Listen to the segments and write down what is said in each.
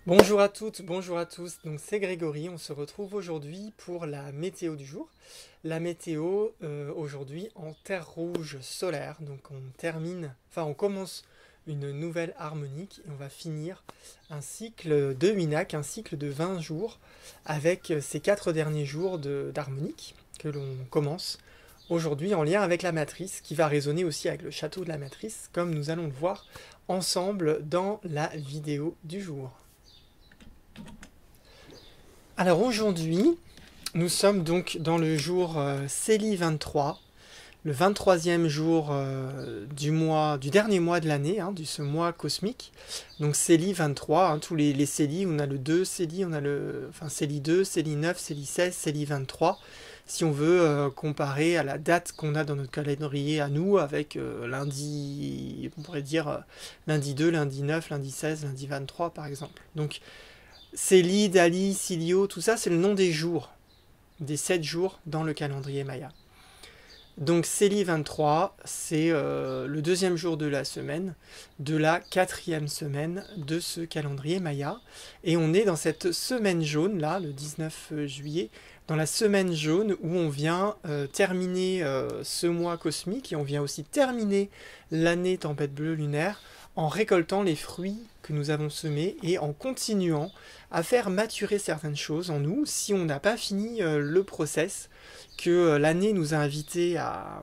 Bonjour à toutes, bonjour à tous, donc c'est Grégory, on se retrouve aujourd'hui pour la météo du jour. La météo aujourd'hui en terre rouge solaire, donc on commence une nouvelle harmonique et on va finir un cycle de Minak, un cycle de 20 jours avec ces 4 derniers jours d'harmonique que l'on commence aujourd'hui en lien avec la matrice qui va résonner aussi avec le château de la matrice comme nous allons le voir ensemble dans la vidéo du jour. Alors aujourd'hui, nous sommes donc dans le jour Célie 23, le 23e jour du dernier mois de l'année, de ce mois cosmique. Donc Célie 23, tous les Célies, on a le 2 Célie, Célie 2, Célie 9, Célie 16, Célie 23. Si on veut comparer à la date qu'on a dans notre calendrier à nous, avec lundi, on pourrait dire lundi 2, lundi 9, lundi 16, lundi 23 par exemple. Donc Célie, Dali, Cilio, tout ça, c'est le nom des jours, des 7 jours dans le calendrier Maya. Donc Célie 23, c'est le deuxième jour de la semaine, de la 4e semaine de ce calendrier Maya. Et on est dans cette semaine jaune, là, le 19 juillet, dans la semaine jaune où on vient terminer ce mois cosmique et on vient aussi terminer l'année tempête bleue lunaire en récoltant les fruits que nous avons semés et en continuant à faire maturer certaines choses en nous si on n'a pas fini le process que l'année nous a invités à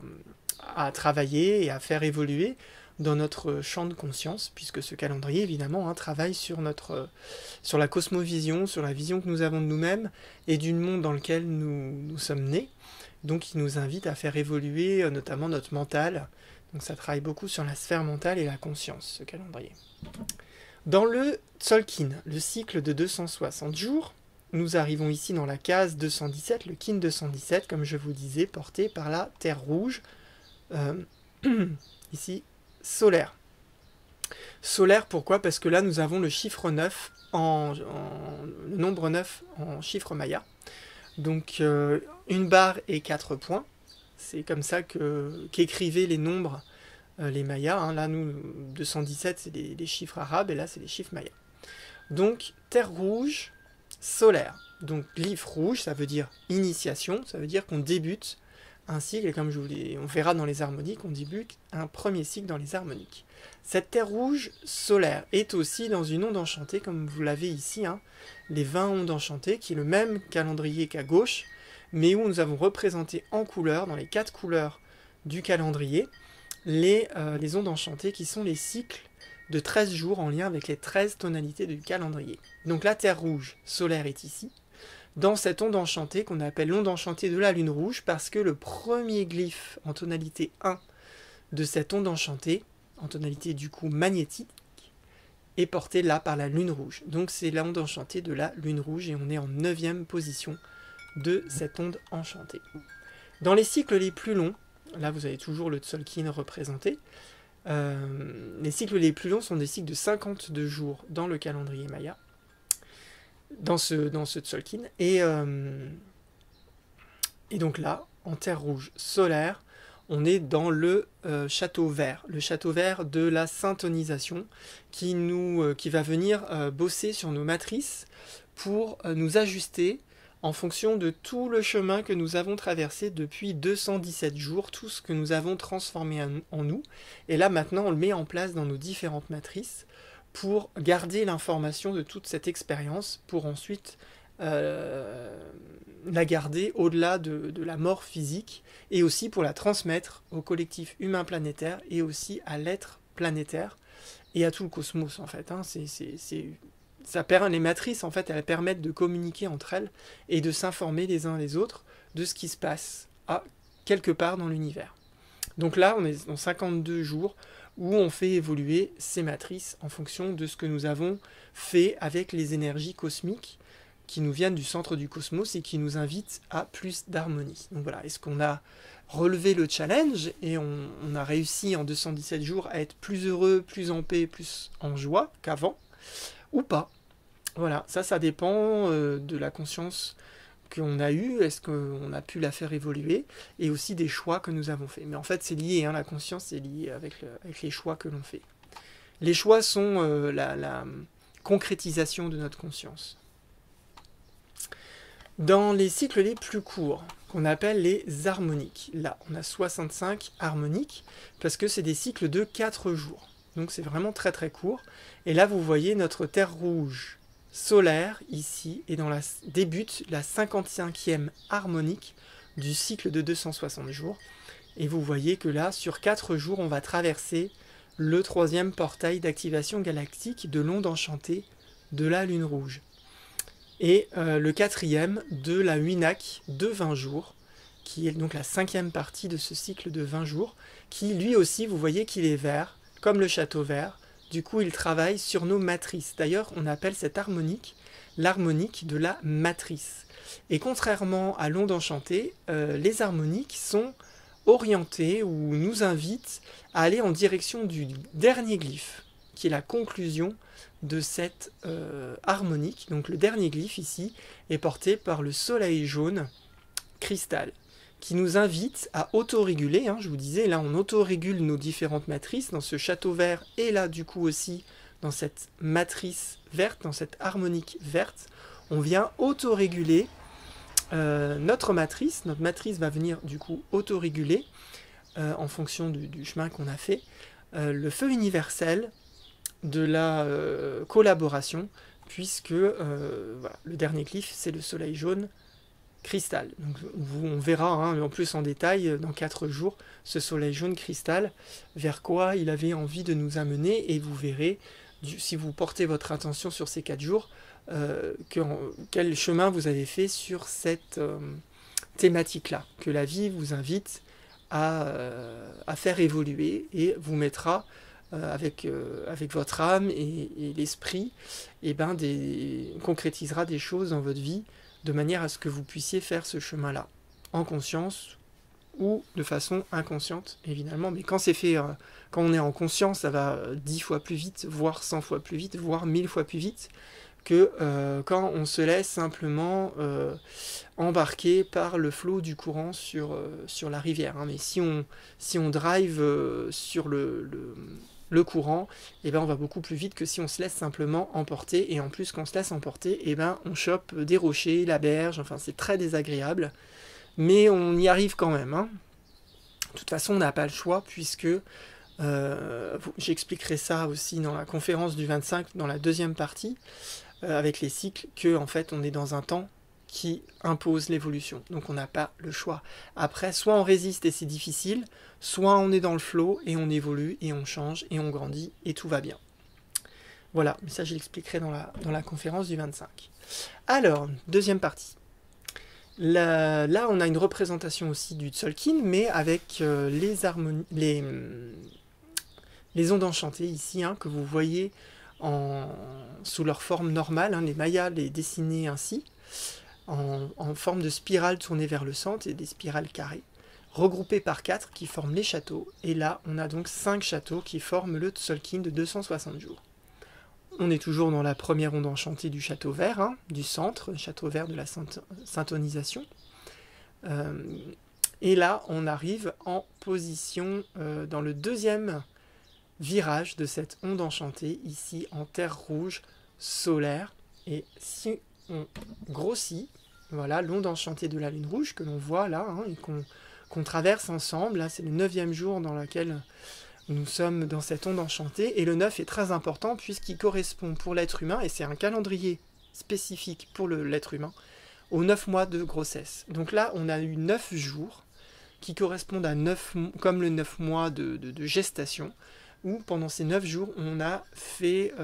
travailler et à faire évoluer dans notre champ de conscience, puisque ce calendrier, évidemment, travaille sur la cosmovision, sur la vision que nous avons de nous-mêmes et du monde dans lequel nous sommes nés. Donc il nous invite à faire évoluer notamment notre mental. Donc ça travaille beaucoup sur la sphère mentale et la conscience, ce calendrier. Dans le Tzolk'in, le cycle de 260 jours, nous arrivons ici dans la case 217, le kin 217, comme je vous disais, porté par la terre rouge, ici, solaire. Solaire, pourquoi? Parce que là, nous avons le chiffre 9, le nombre 9 en chiffre maya. Donc, une barre et 4 points. C'est comme ça qu'écrivaient les nombres les mayas. Là, nous, 217, c'est des chiffres arabes, et là, c'est des chiffres mayas. Donc, terre rouge, solaire. Donc livre rouge, ça veut dire initiation, ça veut dire qu'on débute un cycle, et comme on verra dans les harmoniques, on débute un premier cycle dans les harmoniques. Cette terre rouge solaire est aussi dans une onde enchantée, comme vous l'avez ici, les 20 ondes enchantées, qui est le même calendrier qu'à gauche, mais où nous avons représenté en couleur, dans les 4 couleurs du calendrier, les ondes enchantées qui sont les cycles de 13 jours en lien avec les 13 tonalités du calendrier. Donc la terre rouge solaire est ici, dans cette onde enchantée qu'on appelle l'onde enchantée de la lune rouge, parce que le premier glyphe en tonalité 1 de cette onde enchantée, en tonalité du coup magnétique, est porté là par la lune rouge. Donc c'est l'onde enchantée de la lune rouge et on est en 9e position de cette onde enchantée. Dans les cycles les plus longs, là vous avez toujours le Tzolk'in représenté, les cycles les plus longs sont des cycles de 52 jours dans le calendrier Maya, dans ce Tzolk'in. Et donc là, en terre rouge solaire, on est dans le château vert de la syntonisation qui va venir bosser sur nos matrices pour nous ajuster en fonction de tout le chemin que nous avons traversé depuis 217 jours, tout ce que nous avons transformé en nous. Et là, maintenant, on le met en place dans nos différentes matrices pour garder l'information de toute cette expérience, pour ensuite la garder au-delà de la mort physique, et aussi pour la transmettre au collectif humain planétaire, et aussi à l'être planétaire, et à tout le cosmos, en fait. Les matrices, en fait, elles permettent de communiquer entre elles et de s'informer les uns les autres de ce qui se passe quelque part dans l'univers. Donc là, on est dans 52 jours où on fait évoluer ces matrices en fonction de ce que nous avons fait avec les énergies cosmiques qui nous viennent du centre du cosmos et qui nous invitent à plus d'harmonie. Donc voilà, est-ce qu'on a relevé le challenge et on a réussi en 217 jours à être plus heureux, plus en paix, plus en joie qu'avant, ou pas? Voilà, ça dépend de la conscience qu'on a eue, est-ce qu'on a pu la faire évoluer, et aussi des choix que nous avons faits. Mais en fait, c'est lié, la conscience est liée avec les choix que l'on fait. Les choix sont concrétisation de notre conscience. Dans les cycles les plus courts, qu'on appelle les harmoniques, là on a 65 harmoniques, parce que c'est des cycles de 4 jours. Donc c'est vraiment très très court. Et là vous voyez notre terre rouge solaire ici, et débute la 55e harmonique du cycle de 260 jours. Et vous voyez que là, sur 4 jours, on va traverser le 3e portail d'activation galactique de l'onde enchantée de la Lune rouge. Et le 4e de la Huinac de 20 jours, qui est donc la 5e partie de ce cycle de 20 jours, qui lui aussi, vous voyez qu'il est vert, comme le château vert. Du coup, il travaille sur nos matrices. D'ailleurs, on appelle cette harmonique l'harmonique de la matrice. Et contrairement à l'onde enchantée, les harmoniques sont orientées ou nous invitent à aller en direction du dernier glyphe, qui est la conclusion de cette harmonique. Donc le dernier glyphe ici est porté par le soleil jaune cristal, qui nous invite à autoréguler, je vous disais, là on autorégule nos différentes matrices, dans ce château vert, et là du coup aussi dans cette matrice verte, dans cette harmonique verte, on vient autoréguler notre matrice va venir du coup autoréguler en fonction du chemin qu'on a fait, le feu universel de la collaboration, puisque voilà, le dernier glyphe c'est le soleil jaune cristal. Donc, on verra en plus en détail dans 4 jours ce soleil jaune cristal, vers quoi il avait envie de nous amener, et vous verrez, si vous portez votre attention sur ces 4 jours, quel chemin vous avez fait sur cette thématique-là, que la vie vous invite à faire évoluer et vous mettra avec votre âme et l'esprit, concrétisera des choses dans votre vie de manière à ce que vous puissiez faire ce chemin-là, en conscience ou de façon inconsciente, évidemment. Mais quand c'est fait, quand on est en conscience, ça va 10 fois plus vite, voire 100 fois plus vite, voire 1000 fois plus vite, que quand on se laisse simplement embarquer par le flot du courant sur la rivière. Mais si on drive sur le courant, on va beaucoup plus vite que si on se laisse simplement emporter. Et en plus, quand on se laisse emporter, on chope des rochers, la berge, enfin c'est très désagréable. Mais on y arrive quand même. De toute façon, on n'a pas le choix, puisque j'expliquerai ça aussi dans la conférence du 25, dans la 2e partie, avec les cycles, que en fait on est dans un temps qui impose l'évolution, donc on n'a pas le choix. Après, soit on résiste et c'est difficile, soit on est dans le flow et on évolue et on change et on grandit et tout va bien. Voilà, mais ça je l'expliquerai dans la conférence du 25. Alors, 2e partie. Là on a une représentation aussi du Tzolk'in, mais avec les ondes enchantées ici, que vous voyez sous leur forme normale, les mayas les dessinaient ainsi, en forme de spirale tournée vers le centre et des spirales carrées, regroupées par 4 qui forment les châteaux. Et là, on a donc 5 châteaux qui forment le Tzolk'in de 260 jours. On est toujours dans la première onde enchantée du château vert, du centre, château vert de la syntonisation. Et là, on arrive en position dans le 2e virage de cette onde enchantée, ici en terre rouge solaire. Et si on grossit, voilà l'onde enchantée de la Lune rouge que l'on voit là, et qu'on traverse ensemble. Là, c'est le 9e jour dans lequel nous sommes dans cette onde enchantée. Et le 9 est très important puisqu'il correspond pour l'être humain, et c'est un calendrier spécifique pour l'être humain, aux 9 mois de grossesse. Donc là, on a eu 9 jours qui correspondent à 9, comme le 9 mois de gestation, où pendant ces 9 jours, on a fait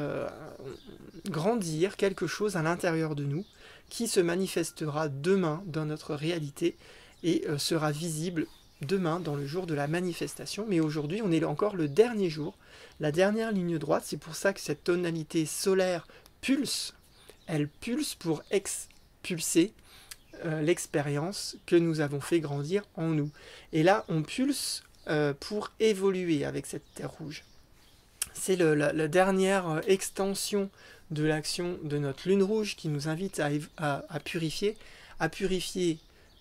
grandir quelque chose à l'intérieur de nous qui se manifestera demain dans notre réalité et sera visible demain dans le jour de la manifestation. Mais aujourd'hui, on est encore le dernier jour, la dernière ligne droite. C'est pour ça que cette tonalité solaire pulse. Elle pulse pour expulser l'expérience que nous avons fait grandir en nous. Et là, on pulse pour évoluer avec cette terre rouge. C'est la dernière extension de l'action de notre lune rouge qui nous invite à purifier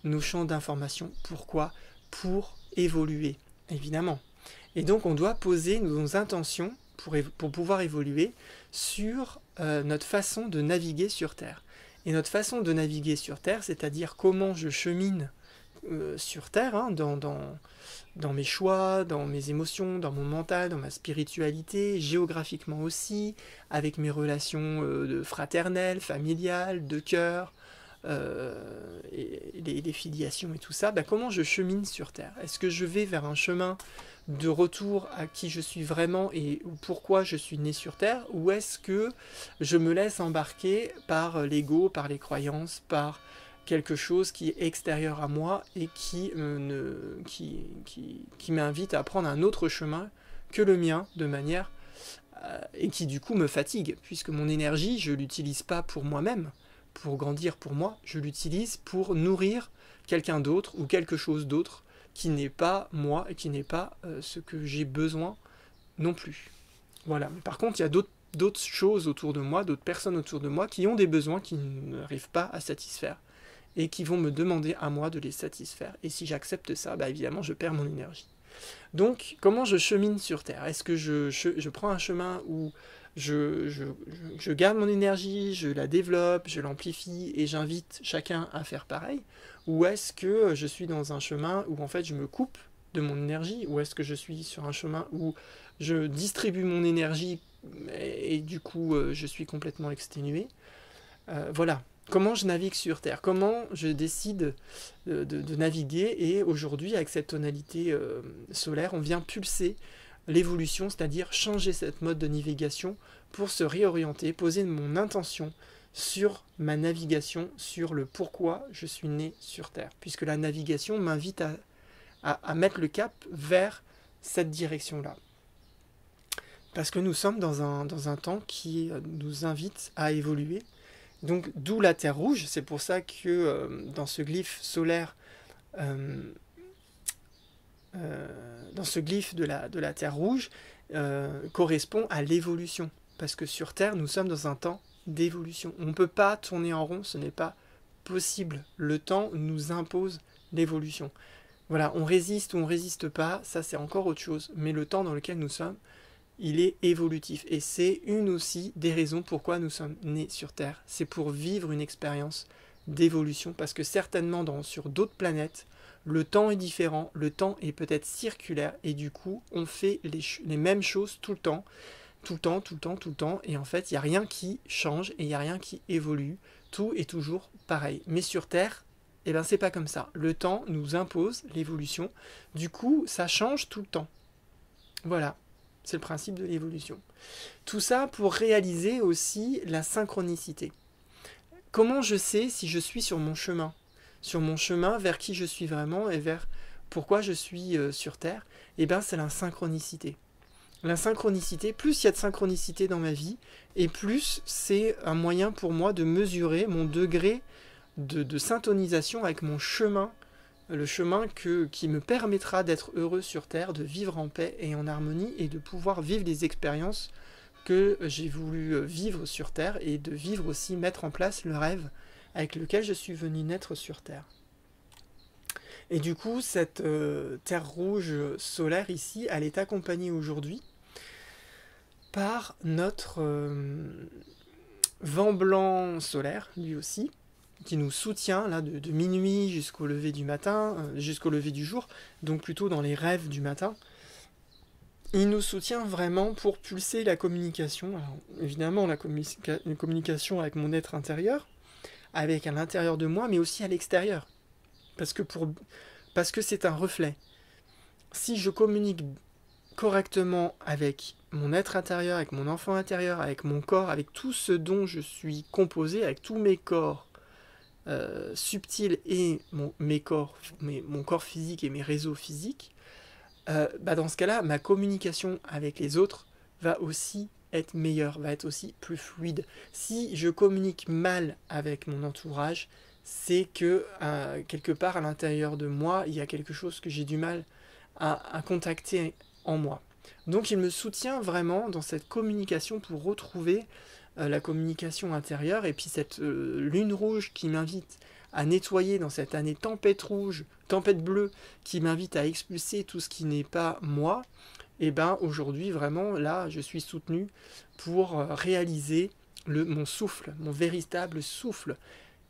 nos champs d'information. Pourquoi ? Pour évoluer, évidemment. Et donc on doit poser nos intentions pour pouvoir évoluer sur notre façon de naviguer sur Terre. Et notre façon de naviguer sur Terre, c'est-à-dire comment je chemine sur Terre, hein, dans mes choix, dans mes émotions, dans mon mental, dans ma spiritualité, géographiquement aussi, avec mes relations fraternelles, familiales, de cœur, et les filiations et tout ça, comment je chemine sur Terre. Est-ce que je vais vers un chemin de retour à qui je suis vraiment et pourquoi je suis né sur Terre, ou est-ce que je me laisse embarquer par l'ego, par les croyances, par quelque chose qui est extérieur à moi et qui m'invite à prendre un autre chemin que le mien, de manière et qui du coup me fatigue, puisque mon énergie, je ne l'utilise pas pour moi-même, pour grandir pour moi, je l'utilise pour nourrir quelqu'un d'autre ou quelque chose d'autre qui n'est pas moi et qui n'est pas ce que j'ai besoin non plus. Voilà. Mais par contre, il y a d'autres choses autour de moi, d'autres personnes autour de moi qui ont des besoins qui n'arrivent pas à satisfaire et qui vont me demander à moi de les satisfaire. Et si j'accepte ça, évidemment, je perds mon énergie. Donc, comment je chemine sur Terre? Est-ce que je prends un chemin où je garde mon énergie, je la développe, je l'amplifie et j'invite chacun à faire pareil? Ou est-ce que je suis dans un chemin où en fait je me coupe de mon énergie? Ou est-ce que je suis sur un chemin où je distribue mon énergie et du coup je suis complètement exténué? Voilà. Comment je navigue sur Terre? Comment je décide de naviguer? Et aujourd'hui, avec cette tonalité solaire, on vient pulser l'évolution, c'est-à-dire changer cette mode de navigation pour se réorienter, poser mon intention sur ma navigation, sur le pourquoi je suis né sur Terre. Puisque la navigation m'invite à mettre le cap vers cette direction-là. Parce que nous sommes dans un temps qui nous invite à évoluer. Donc d'où la Terre rouge, c'est pour ça que dans ce glyphe solaire, dans ce glyphe de la Terre rouge, correspond à l'évolution. Parce que sur Terre, nous sommes dans un temps d'évolution. On ne peut pas tourner en rond, ce n'est pas possible. Le temps nous impose l'évolution. Voilà, on résiste ou on ne résiste pas, ça c'est encore autre chose. Mais le temps dans lequel nous sommes, il est évolutif. Et c'est une aussi des raisons pourquoi nous sommes nés sur Terre. C'est pour vivre une expérience d'évolution. Parce que certainement sur d'autres planètes, le temps est différent, le temps est peut-être circulaire. Et du coup, on fait les mêmes choses tout le temps. Tout le temps, tout le temps, tout le temps. Et en fait, il n'y a rien qui change et il n'y a rien qui évolue. Tout est toujours pareil. Mais sur Terre, c'est pas comme ça. Le temps nous impose l'évolution. Du coup, ça change tout le temps. Voilà. C'est le principe de l'évolution. Tout ça pour réaliser aussi la synchronicité. Comment je sais si je suis sur mon chemin? Sur mon chemin vers qui je suis vraiment et vers pourquoi je suis sur Terre? C'est la synchronicité. La synchronicité, plus il y a de synchronicité dans ma vie, et plus c'est un moyen pour moi de mesurer mon degré de syntonisation avec mon chemin, le chemin qui me permettra d'être heureux sur Terre, de vivre en paix et en harmonie, et de pouvoir vivre les expériences que j'ai voulu vivre sur Terre, et de vivre aussi, mettre en place le rêve avec lequel je suis venu naître sur Terre. Et du coup, cette Terre rouge solaire ici, elle est accompagnée aujourd'hui par notre vent blanc solaire, lui aussi, qui nous soutient là de minuit jusqu'au lever du matin, jusqu'au lever du jour, donc plutôt dans les rêves du matin. Il nous soutient vraiment pour pulser la communication. Alors, évidemment, une communication avec mon être intérieur, avec à l'intérieur de moi, mais aussi à l'extérieur. Parce que c'est un reflet. Si je communique correctement avec mon être intérieur, avec mon enfant intérieur, avec mon corps, avec tout ce dont je suis composé, avec tous mes corps subtils et mon corps physique et mes réseaux physiques, dans ce cas-là, ma communication avec les autres va aussi être meilleure, va être aussi plus fluide. Si je communique mal avec mon entourage, c'est que quelque part à l'intérieur de moi, il y a quelque chose que j'ai du mal à contacter en moi. Donc il me soutient vraiment dans cette communication pour retrouver la communication intérieure, et puis cette lune rouge qui m'invite à nettoyer dans cette année tempête rouge, tempête bleue, qui m'invite à expulser tout ce qui n'est pas moi, et ben aujourd'hui vraiment là je suis soutenu pour réaliser mon souffle, mon véritable souffle.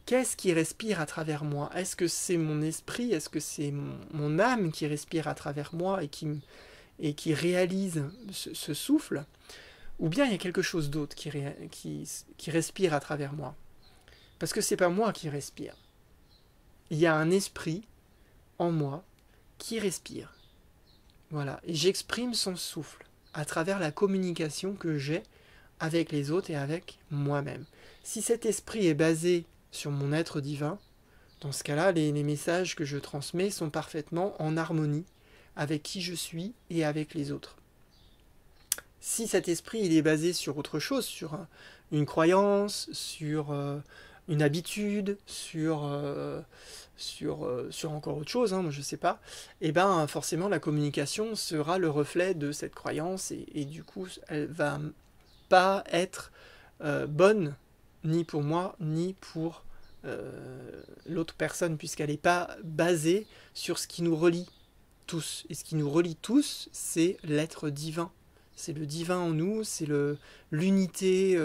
Qu'est-ce qui respire à travers moi? Est-ce que c'est mon esprit? Est-ce que c'est mon âme qui respire à travers moi et qui réalise ce souffle? Ou bien il y a quelque chose d'autre qui respire à travers moi? Parce que c'est pas moi qui respire. Il y a un esprit en moi qui respire. Voilà. Et j'exprime son souffle à travers la communication que j'ai avec les autres et avec moi-même. Si cet esprit est basé sur mon être divin, dans ce cas-là, les messages que je transmets sont parfaitement en harmonie avec qui je suis et avec les autres. Si cet esprit il est basé sur autre chose, sur une croyance, sur une habitude, sur encore autre chose, moi je sais pas, et ben forcément la communication sera le reflet de cette croyance et du coup elle va pas être bonne ni pour moi ni pour l'autre personne puisqu'elle n'est pas basée sur ce qui nous relie tous. Et ce qui nous relie tous, c'est l'être divin. C'est le divin en nous, c'est l'unité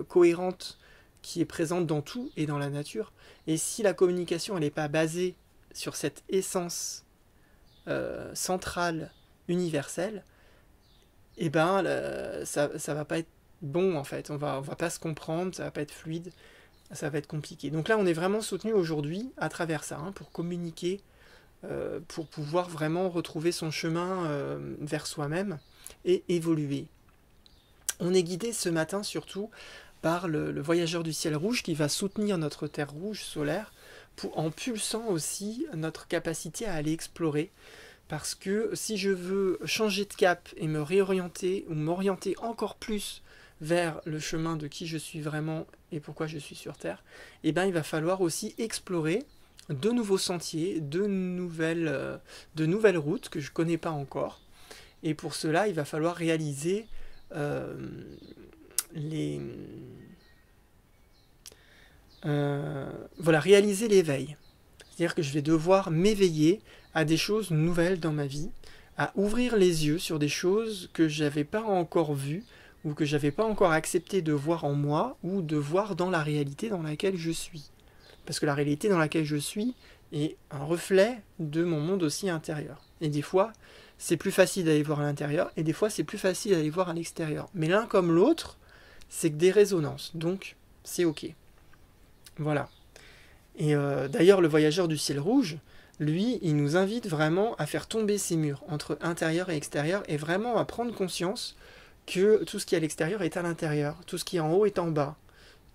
cohérente qui est présente dans tout et dans la nature. Et si la communication elle n'est pas basée sur cette essence centrale, universelle, et ben ça va pas être bon en fait. On va pas se comprendre, ça va pas être fluide, ça va être compliqué. Donc là on est vraiment soutenu aujourd'hui à travers ça, pour communiquer, pour pouvoir vraiment retrouver son chemin vers soi-même et évoluer. On est guidé ce matin surtout par le voyageur du ciel rouge qui va soutenir notre terre rouge solaire en pulsant aussi notre capacité à aller explorer. Parce que si je veux changer de cap et me réorienter ou m'orienter encore plus vers le chemin de qui je suis vraiment et pourquoi je suis sur Terre, eh ben, il va falloir aussi explorer de nouveaux sentiers, de nouvelles routes que je ne connais pas encore. Et pour cela, il va falloir réaliser réaliser l'éveil. C'est-à-dire que je vais devoir m'éveiller à des choses nouvelles dans ma vie, à ouvrir les yeux sur des choses que je n'avais pas encore vues ou que je n'avais pas encore accepté de voir en moi ou de voir dans la réalité dans laquelle je suis. Parce que la réalité dans laquelle je suis est un reflet de mon monde aussi intérieur. Et des fois, c'est plus facile d'aller voir à l'intérieur et des fois, c'est plus facile d'aller voir à l'extérieur. Mais l'un comme l'autre, c'est que des résonances. Donc, c'est ok. Voilà. Et d'ailleurs, le voyageur du ciel rouge, lui, il nous invite vraiment à faire tomber ces murs entre intérieur et extérieur et vraiment à prendre conscience que tout ce qui est à l'extérieur est à l'intérieur, tout ce qui est en haut est en bas,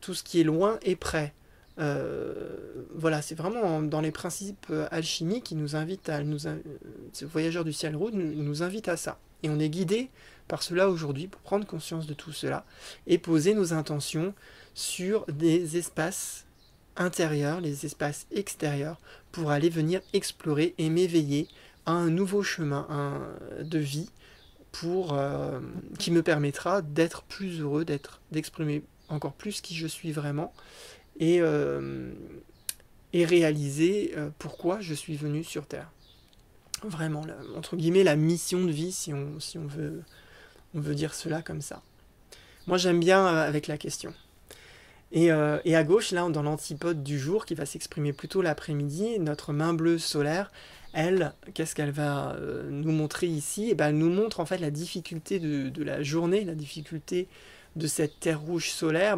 tout ce qui est loin est près. Voilà, c'est vraiment dans les principes alchimiques qui nous invitent ce voyageur du ciel rouge nous invite à ça. Et on est guidé par cela aujourd'hui pour prendre conscience de tout cela et poser nos intentions sur des espaces intérieurs, les espaces extérieurs, pour aller venir explorer et m'éveiller à un nouveau chemin de vie qui me permettra d'être plus heureux, d'exprimer encore plus qui je suis vraiment et réaliser pourquoi je suis venu sur Terre. Vraiment, entre guillemets, la mission de vie, si on veut dire cela comme ça. Moi, j'aime bien avec la question. Et à gauche, là, dans l'antipode du jour, qui va s'exprimer plutôt l'après-midi, notre main bleue solaire, elle, qu'est-ce qu'elle va nous montrer ici? Elle nous montre en fait la difficulté de la journée, la difficulté de cette terre rouge solaire,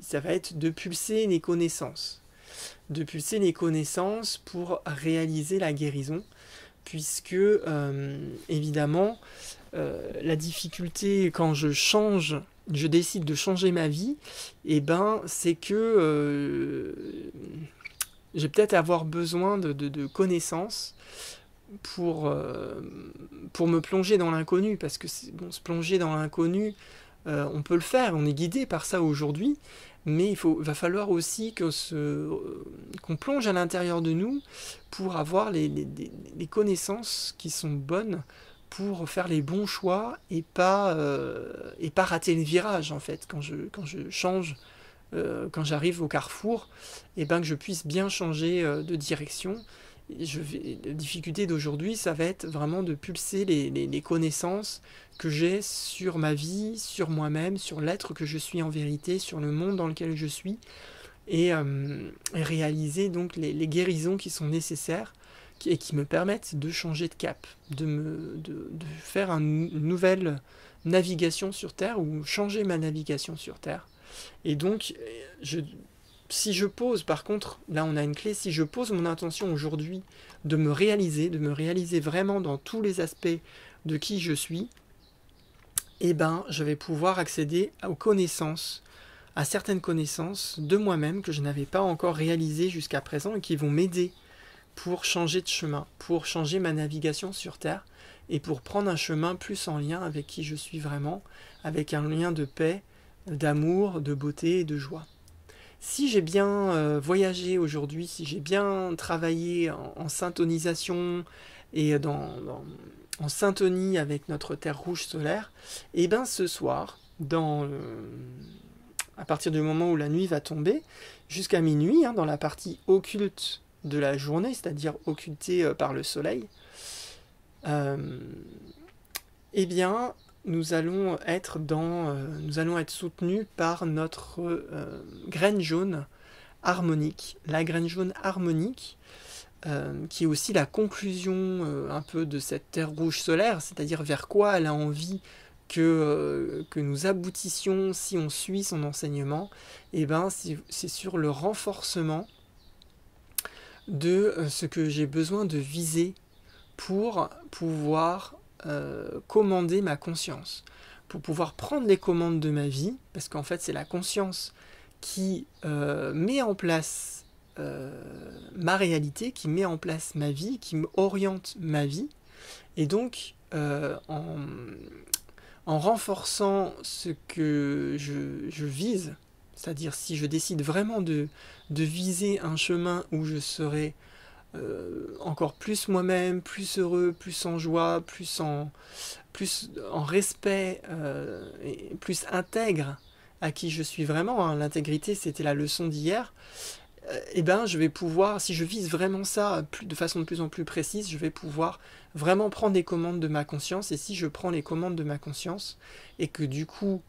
ça va être de pulser les connaissances. De pulser les connaissances pour réaliser la guérison, puisque, évidemment, la difficulté quand je décide de changer ma vie, c'est que je vais peut-être avoir besoin de connaissances pour me plonger dans l'inconnu, parce que se plonger dans l'inconnu, on peut le faire, on est guidé par ça aujourd'hui, mais va falloir aussi qu'on plonge à l'intérieur de nous pour avoir les connaissances qui sont bonnes pour faire les bons choix et pas rater le virage en fait quand je change, quand j'arrive au carrefour, que je puisse bien changer de direction La difficulté d'aujourd'hui, ça va être vraiment de pulser les connaissances que j'ai sur ma vie, sur moi-même, sur l'être que je suis en vérité, sur le monde dans lequel je suis, et réaliser donc les guérisons qui sont nécessaires et qui me permettent de changer de cap, de faire une nouvelle navigation sur Terre ou changer ma navigation sur Terre. Et donc, si je pose, par contre, là on a une clé, si je pose mon intention aujourd'hui de me réaliser vraiment dans tous les aspects de qui je suis, eh ben, je vais pouvoir accéder aux connaissances, à certaines connaissances de moi-même que je n'avais pas encore réalisées jusqu'à présent et qui vont m'aider pour changer de chemin, pour changer ma navigation sur Terre et pour prendre un chemin plus en lien avec qui je suis vraiment, avec un lien de paix, d'amour, de beauté et de joie. Si j'ai bien voyagé aujourd'hui, si j'ai bien travaillé en syntonisation et en syntonie avec notre Terre rouge solaire, et bien ce soir, à partir du moment où la nuit va tomber, jusqu'à minuit, dans la partie occulte de la journée, c'est-à-dire occultée par le soleil, eh bien, nous allons être soutenus par notre graine jaune harmonique. La graine jaune harmonique, qui est aussi la conclusion un peu de cette terre rouge solaire, c'est-à-dire vers quoi elle a envie que nous aboutissions si on suit son enseignement, et ben c'est sur le renforcement de ce que j'ai besoin de viser pour pouvoir commander ma conscience, pour pouvoir prendre les commandes de ma vie, parce qu'en fait c'est la conscience qui met en place ma réalité, qui met en place ma vie, qui oriente ma vie, et donc en renforçant ce que je vise, c'est-à-dire si je décide vraiment de viser un chemin où je serai encore plus moi-même, plus heureux, plus en joie, plus en respect, et plus intègre à qui je suis vraiment. L'intégrité, c'était la leçon d'hier. Et ben, je vais pouvoir, si je vise vraiment ça de façon de plus en plus précise, je vais pouvoir vraiment prendre les commandes de ma conscience. Et si je prends les commandes de ma conscience et que du coup,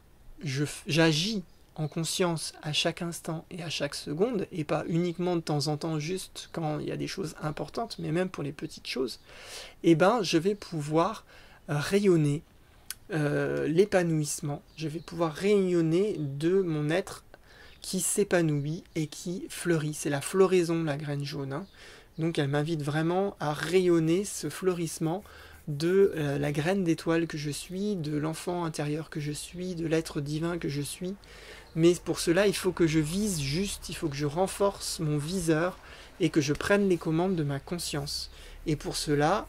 j'agis en conscience à chaque instant et à chaque seconde, et pas uniquement de temps en temps juste quand il y a des choses importantes, mais même pour les petites choses, et ben je vais pouvoir rayonner l'épanouissement, je vais pouvoir rayonner de mon être qui s'épanouit et qui fleurit. C'est la floraison, la graine jaune. Donc elle m'invite vraiment à rayonner ce fleurissement de la graine d'étoile que je suis, de l'enfant intérieur que je suis, de l'être divin que je suis. Mais pour cela, il faut que je vise juste, il faut que je renforce mon viseur et que je prenne les commandes de ma conscience. Et pour cela,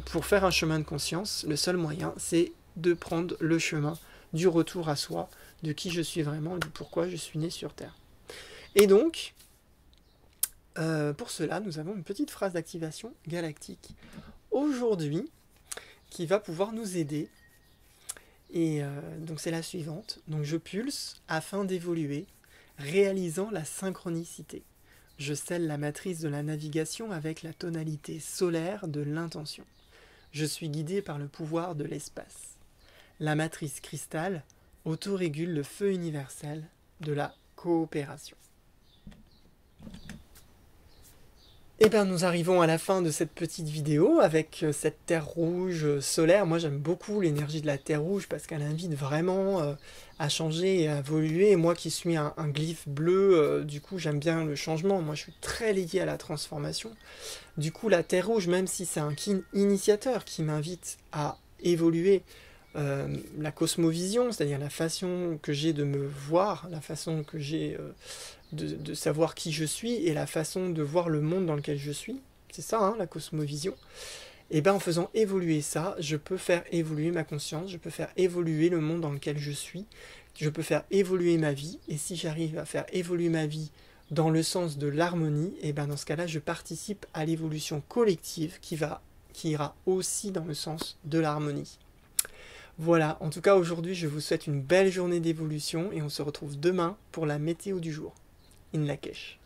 pour faire un chemin de conscience, le seul moyen, c'est de prendre le chemin du retour à soi, de qui je suis vraiment, du pourquoi je suis né sur Terre. Et donc, pour cela, nous avons une petite phrase d'activation galactique aujourd'hui qui va pouvoir nous aider. Et donc c'est la suivante. Donc je pulse afin d'évoluer, réalisant la synchronicité. Je scelle la matrice de la navigation avec la tonalité solaire de l'intention. Je suis guidé par le pouvoir de l'espace. La matrice cristal autorégule le feu universel de la coopération. Et bien nous arrivons à la fin de cette petite vidéo avec cette terre rouge solaire. Moi j'aime beaucoup l'énergie de la terre rouge parce qu'elle invite vraiment à changer et à évoluer. Et moi qui suis un glyphe bleu, du coup j'aime bien le changement. Moi je suis très lié à la transformation. Du coup la terre rouge, même si c'est un initiateur qui m'invite à évoluer, la cosmovision, c'est-à-dire la façon que j'ai de me voir, la façon que j'ai de savoir qui je suis et la façon de voir le monde dans lequel je suis, c'est ça la cosmovision, et bien en faisant évoluer ça, je peux faire évoluer ma conscience, je peux faire évoluer le monde dans lequel je suis, je peux faire évoluer ma vie, et si j'arrive à faire évoluer ma vie dans le sens de l'harmonie, et bien dans ce cas-là, je participe à l'évolution collective qui ira aussi dans le sens de l'harmonie. Voilà, en tout cas aujourd'hui je vous souhaite une belle journée d'évolution et on se retrouve demain pour la météo du jour. In Lakesh.